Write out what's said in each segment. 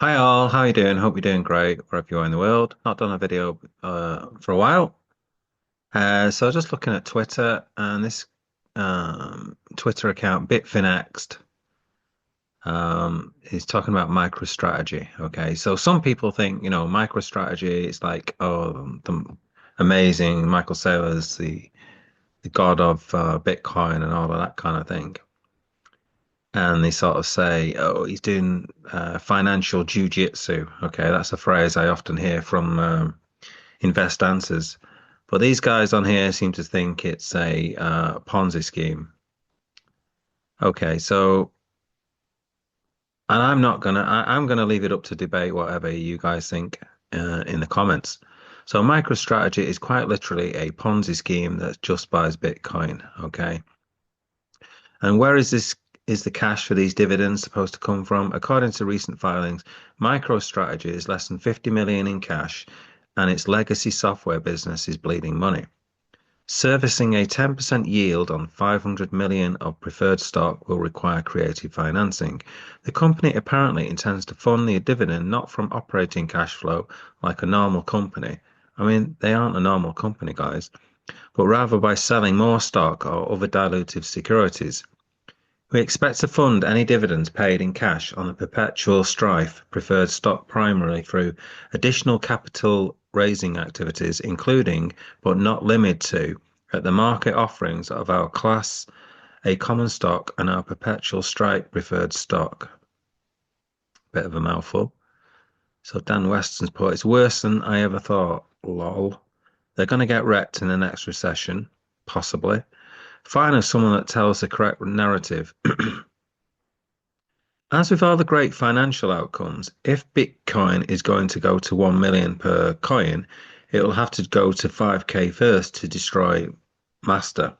Hi all, how you doing? Hope you're doing great wherever you are in the world. Not done a video for a while. So just looking at Twitter and this Twitter account Bitfinext is talking about MicroStrategy. Okay, so some people think, MicroStrategy is like, oh, the amazing Michael Saylor's the god of Bitcoin and all of that kind of thing. And they sort of say, "Oh, he's doing financial jujitsu." Okay, that's a phrase I often hear from invest answers. But these guys on here seem to think it's a Ponzi scheme. Okay, so and I'm gonna leave it up to debate whatever you guys think in the comments. So MicroStrategy is quite literally a Ponzi scheme that just buys Bitcoin. Okay. And where is the cash for these dividends supposed to come from? According to recent filings, MicroStrategy is less than 50 million in cash, and its legacy software business is bleeding money. Servicing a 10% yield on 500 million of preferred stock will require creative financing. The company apparently intends to fund the dividend not from operating cash flow like a normal company. I mean, they aren't a normal company, guys, but rather by selling more stock or other dilutive securities. We expect to fund any dividends paid in cash on the perpetual Strife preferred stock primarily through additional capital raising activities, including, but not limited to, at the market offerings of our Class A common stock and our perpetual strike preferred stock. Bit of a mouthful. So Dan Weston's put, it's worse than I ever thought. Lol. They're going to get wrecked in the next recession, possibly. Find us someone that tells the correct narrative. As with all the great financial outcomes, if Bitcoin is going to go to 1 million per coin, it will have to go to 5k first to destroy Master.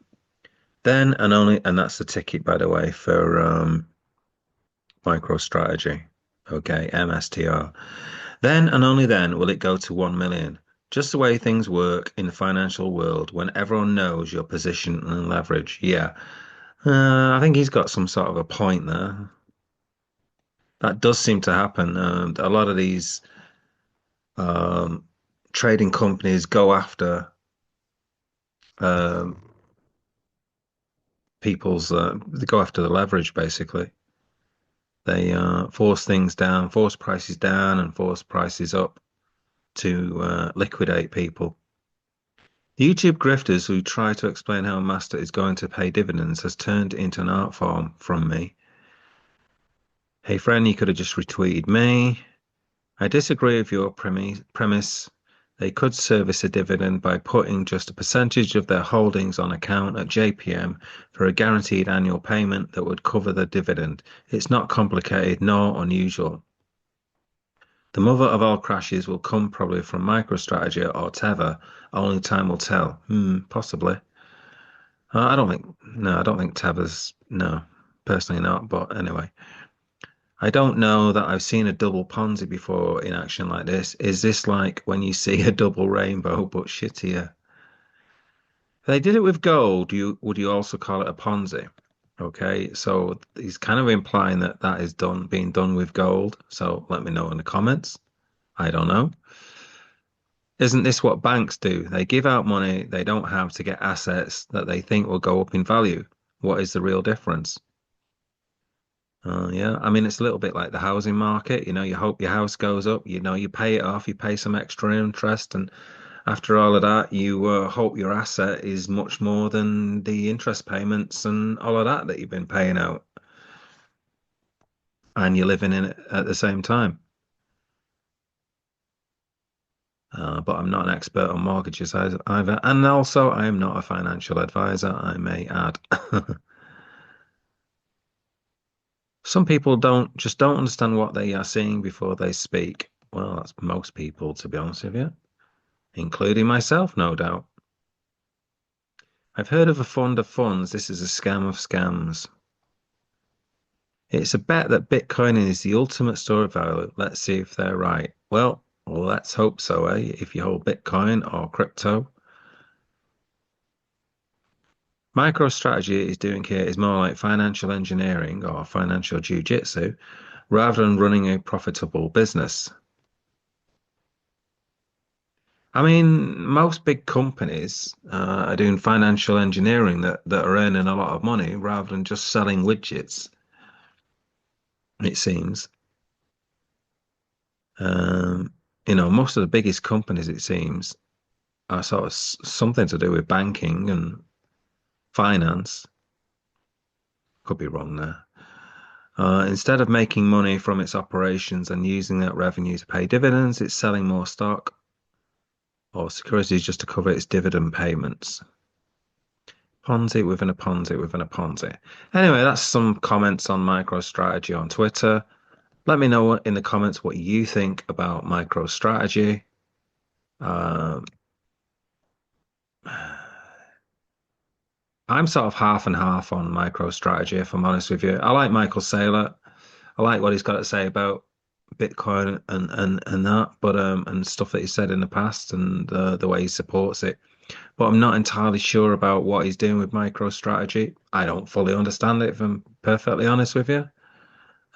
Then and only, and that's the ticket, by the way, for MicroStrategy. Okay, MSTR. Then and only then will it go to 1 million. Just the way things work in the financial world when everyone knows your position and leverage. Yeah, I think he's got some sort of a point there. That does seem to happen. A lot of these um, trading companies go after um, they go after the leverage basically. They force things down, force prices down, and force prices up to liquidate people. The YouTube grifters who try to explain how Master is going to pay dividends has turned into an art form from me. Hey friend, you could have just retweeted me. I disagree with your premise. They could service a dividend by putting just a percentage of their holdings on account at JPM for a guaranteed annual payment that would cover the dividend. It's not complicated nor unusual. The mother of all crashes will come probably from MicroStrategy or Tether. Only time will tell. Possibly. I don't think, no, I don't think Tether's, no, personally not, but anyway. I don't know that I've seen a double Ponzi before in action like this. Is this like when you see a double rainbow but shittier? If they did it with gold, you would you also call it a Ponzi? Okay, so he's kind of implying that that is being done with gold. So let me know in the comments. I don't know. Isn't this what banks do? They give out money they don't have to get assets that they think will go up in value. What is the real difference? Yeah, I mean, it's a little bit like the housing market. You hope your house goes up, you pay it off, you pay some extra interest, and after all of that, you hope your asset is much more than the interest payments and all of that you've been paying out, and you're living in it at the same time. But I'm not an expert on mortgages either, and also I am not a financial advisor, I may add. Some people don't understand what they are seeing before they speak. Well, that's most people, to be honest with you, including myself, no doubt. I've heard of a fund of funds. This is a scam of scams. It's a bet that Bitcoin is the ultimate store of value. Let's see if they're right. Well, let's hope so, eh? If you hold Bitcoin or crypto. MicroStrategy is doing here is more like financial engineering or financial jiu-jitsu, rather than running a profitable business. I mean, most big companies are doing financial engineering that are earning a lot of money rather than just selling widgets, it seems. Um, most of the biggest companies, it seems, are sort of something to do with banking and finance. Could be wrong there. Instead of making money from its operations and using that revenue to pay dividends, it's selling more stock or securities just to cover its dividend payments. Ponzi within a Ponzi within a Ponzi. Anyway, that's some comments on MicroStrategy on Twitter. Let me know in the comments what you think about MicroStrategy. Um, I'm sort of half and half on MicroStrategy, if I'm honest with you. I like Michael Saylor. I like what he's got to say about Bitcoin and that, but and stuff that he said in the past and the way he supports it. But I'm not entirely sure about what he's doing with MicroStrategy. I don't fully understand it, if I'm perfectly honest with you.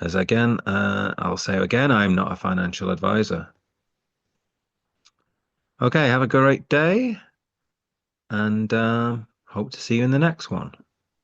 As again, I'll say again, I'm not a financial advisor. Okay, have a great day and hope to see you in the next one.